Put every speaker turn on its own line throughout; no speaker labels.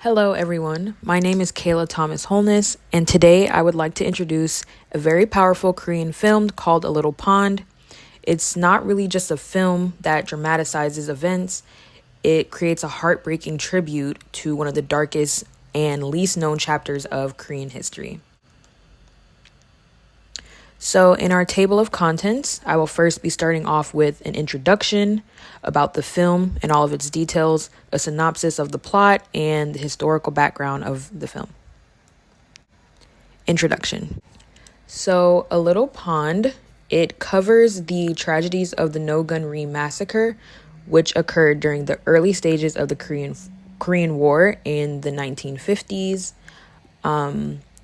Hello, everyone. My name is Kayla Thomas Holness, and today I would like to introduce a very powerful Korean film called A Little Pond. It's not really just a film that dramatizes events, it creates a heartbreaking tribute to one of the darkest and least known chapters of Korean history. So, in our table of contents, I will first be starting off with an introduction about the film and all of its details, a synopsis of the plot, and the historical background of the film. Introduction. So, A Little Pond, it covers the tragedies of the No-Gun-Ri massacre, which occurred during the early stages of the Korean War in the 1950s.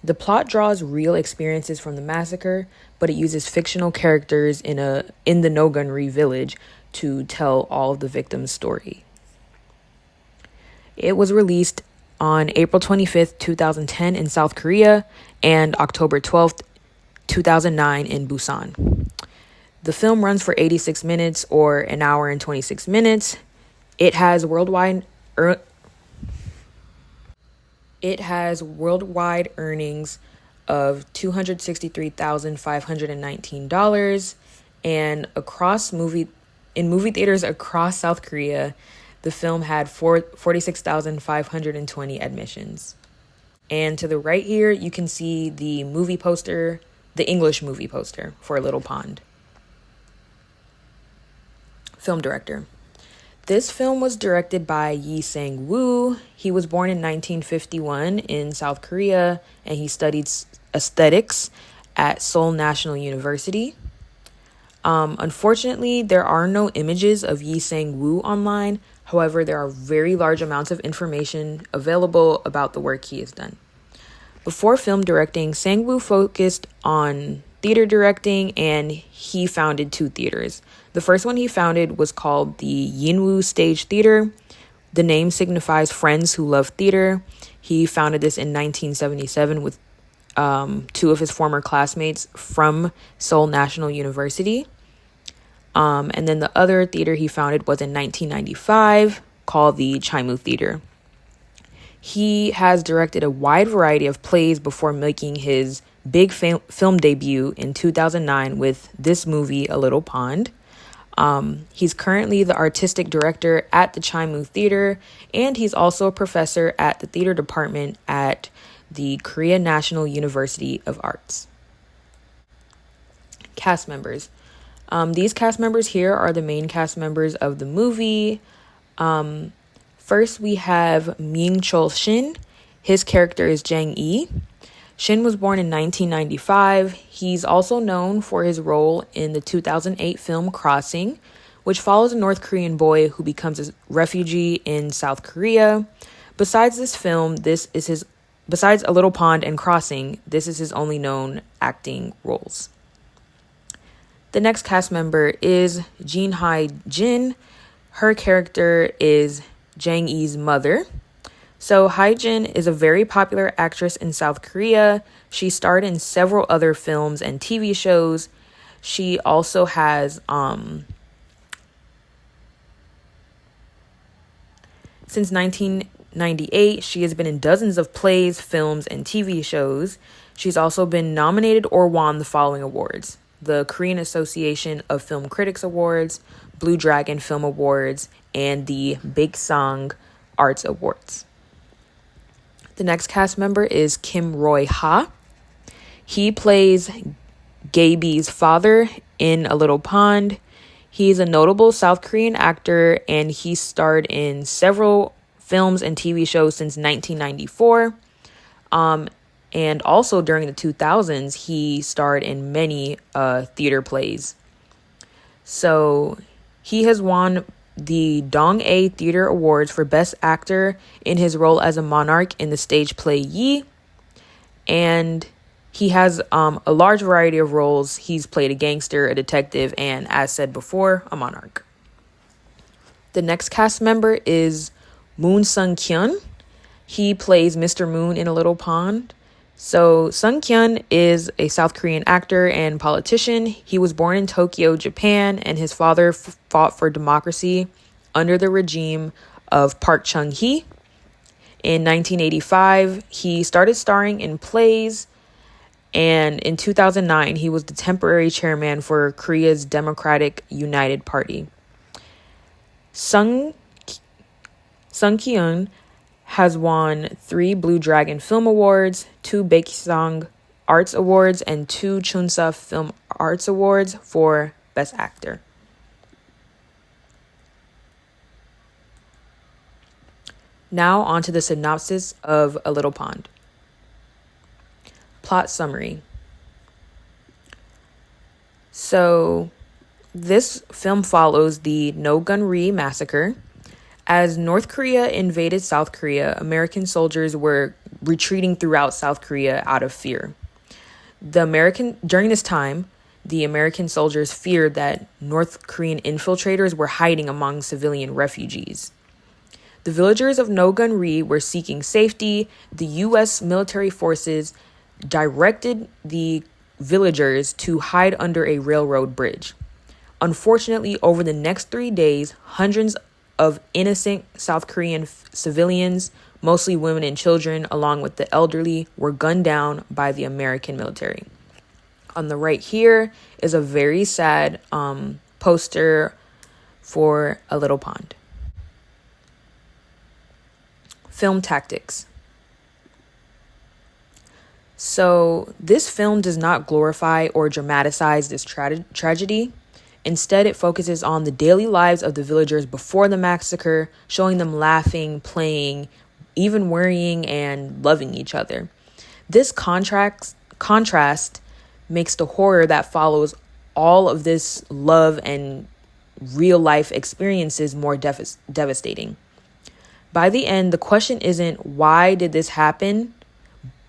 The plot draws real experiences from the massacre, but it uses fictional characters in the No-Gun-Ri village to tell all of the victims' story. It was released on April 25th, 2010 in South Korea and October 12th, 2009 in Busan. The film runs for 86 minutes or an hour and 26 minutes. It has worldwide earnings of $263,519, and in movie theaters across South Korea, the film had 46,520 admissions. And to the right here, you can see the English movie poster for Little Pond. Film director. This film was directed by Yi Sang-woo. He was born in 1951 in South Korea, and he studied aesthetics at Seoul National University. Unfortunately, there are no images of Yi Sang-woo online. However, there are very large amounts of information available about the work he has done. Before film directing, Sang-woo focused on theater directing, and he founded 2 theaters. The first one he founded was called the Yinwoo Stage Theater. The name signifies friends who love theater. He founded this in 1977 with 2 of his former classmates from Seoul National University. And then the other theater he founded was in 1995 called the Chimu Theater. He has directed a wide variety of plays before making his big film debut in 2009 with this movie, A Little Pond. He's currently the artistic director at the Chimu Theater, and he's also a professor at the theater department at the Korea National University of Arts. Cast members. These cast members here are the main cast members of the movie. First, we have Ming-chol Shin. His character is Jang-e. Shin was born in 1995. He's also known for his role in the 2008 film Crossing, which follows a North Korean boy who becomes a refugee in South Korea. Besides this film, besides A Little Pond and Crossing, this is his only known acting roles. The next cast member is Jin Hae-jin. Her character is Jang-e's mother. So Hae-jin is a very popular actress in South Korea. She starred in several other films and TV shows. She also has, since 1998, she has been in dozens of plays, films, and TV shows. She's also been nominated or won the following awards: the Korean Association of Film Critics Awards, Blue Dragon Film Awards, and the Big Song Arts Awards. The next cast member is Kim Roy-ha. He plays Gaby's father in A Little Pond. He's a notable South Korean actor, and he starred in several films and TV shows since 1994. And also during the 2000s, he starred in many theater plays. So he has won the Dong-A Theater Awards for Best Actor in his role as a monarch in the stage play Yi. And he has a large variety of roles. He's played a gangster, a detective, and, as said before, a monarch. The next cast member is Moon Sung-kyun. He plays Mr. Moon in A Little Pond. So Sung-kyun is a South Korean actor and politician. He was born in Tokyo, Japan, and his father fought for democracy under the regime of Park Chung-hee. In 1985, he started starring in plays, and in 2009, he was the temporary chairman for Korea's Democratic United Party. Sung Kyun has won 3 Blue Dragon Film Awards, 2 Baekhyang Arts Awards, and 2 Chunsa Film Arts Awards for Best Actor. Now on to the synopsis of A Little Pond. Plot summary. So, this film follows the No-Gun-Ri massacre. As North Korea invaded South Korea, American soldiers were retreating throughout South Korea out of fear. During this time, the American soldiers feared that North Korean infiltrators were hiding among civilian refugees. The villagers of No-Gun-Ri were seeking safety. The U.S. military forces directed the villagers to hide under a railroad bridge. Unfortunately, over the next 3 days, hundreds of innocent South Korean civilians, mostly women and children, along with the elderly, were gunned down by the American military. On the right here is a very sad poster for A Little Pond. Film tactics. So this film does not glorify or dramatize this tragedy. Instead, it focuses on the daily lives of the villagers before the massacre, showing them laughing, playing, even worrying and loving each other. This contrast makes the horror that follows all of this love and real life experiences more devastating. By the end, the question isn't why did this happen,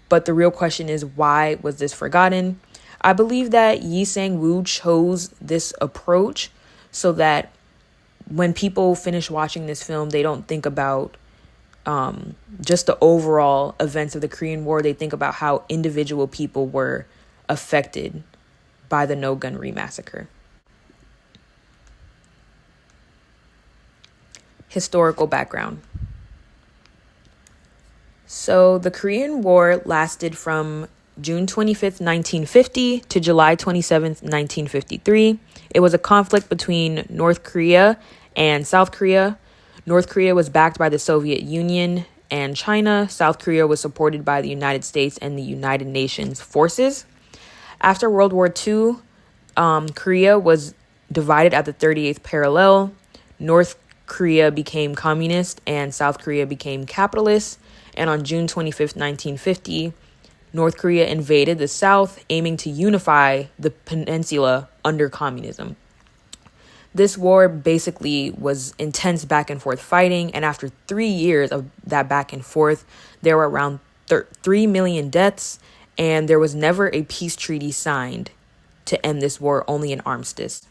but the real question is why was this forgotten? I believe that Yi Sang-woo chose this approach so that when people finish watching this film, they don't think about just the overall events of the Korean War. They think about how individual people were affected by the No-Gun-Ri massacre. Historical background. So the Korean War lasted from June 25th, 1950 to July 27th, 1953. It was a conflict between North Korea and South Korea. North Korea was backed by the Soviet Union and China. South Korea was supported by the United States and the United Nations forces. After World War II, Korea was divided at the 38th parallel. North Korea became communist and South Korea became capitalist. And on June 25th, 1950, North Korea invaded the South, aiming to unify the peninsula under communism. This war basically was intense back and forth fighting, and after 3 years of that back and forth, there were around 3 million deaths, and there was never a peace treaty signed to end this war, only an armistice.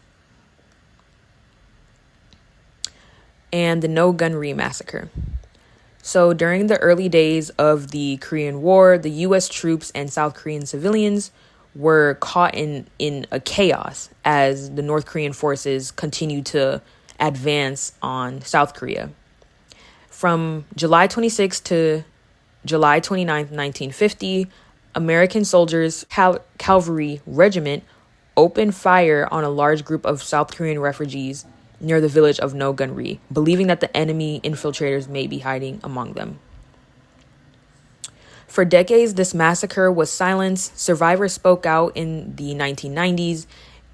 And the No-Gun-Ri massacre. So during the early days of the Korean War, the U.S. troops and South Korean civilians were caught in a chaos as the North Korean forces continued to advance on South Korea. From July 26 to July 29, 1950, American soldiers' cavalry regiment opened fire on a large group of South Korean refugees near the village of No-Gun-Ri, believing that the enemy infiltrators may be hiding among them. For decades, this massacre was silenced. Survivors spoke out in the 1990s,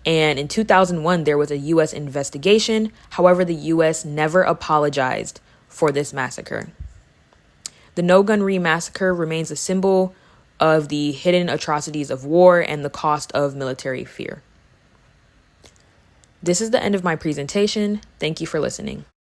and in 2001, there was a U.S. investigation. However, the U.S. never apologized for this massacre. The No-Gun-Ri massacre remains a symbol of the hidden atrocities of war and the cost of military fear. This is the end of my presentation. Thank you for listening.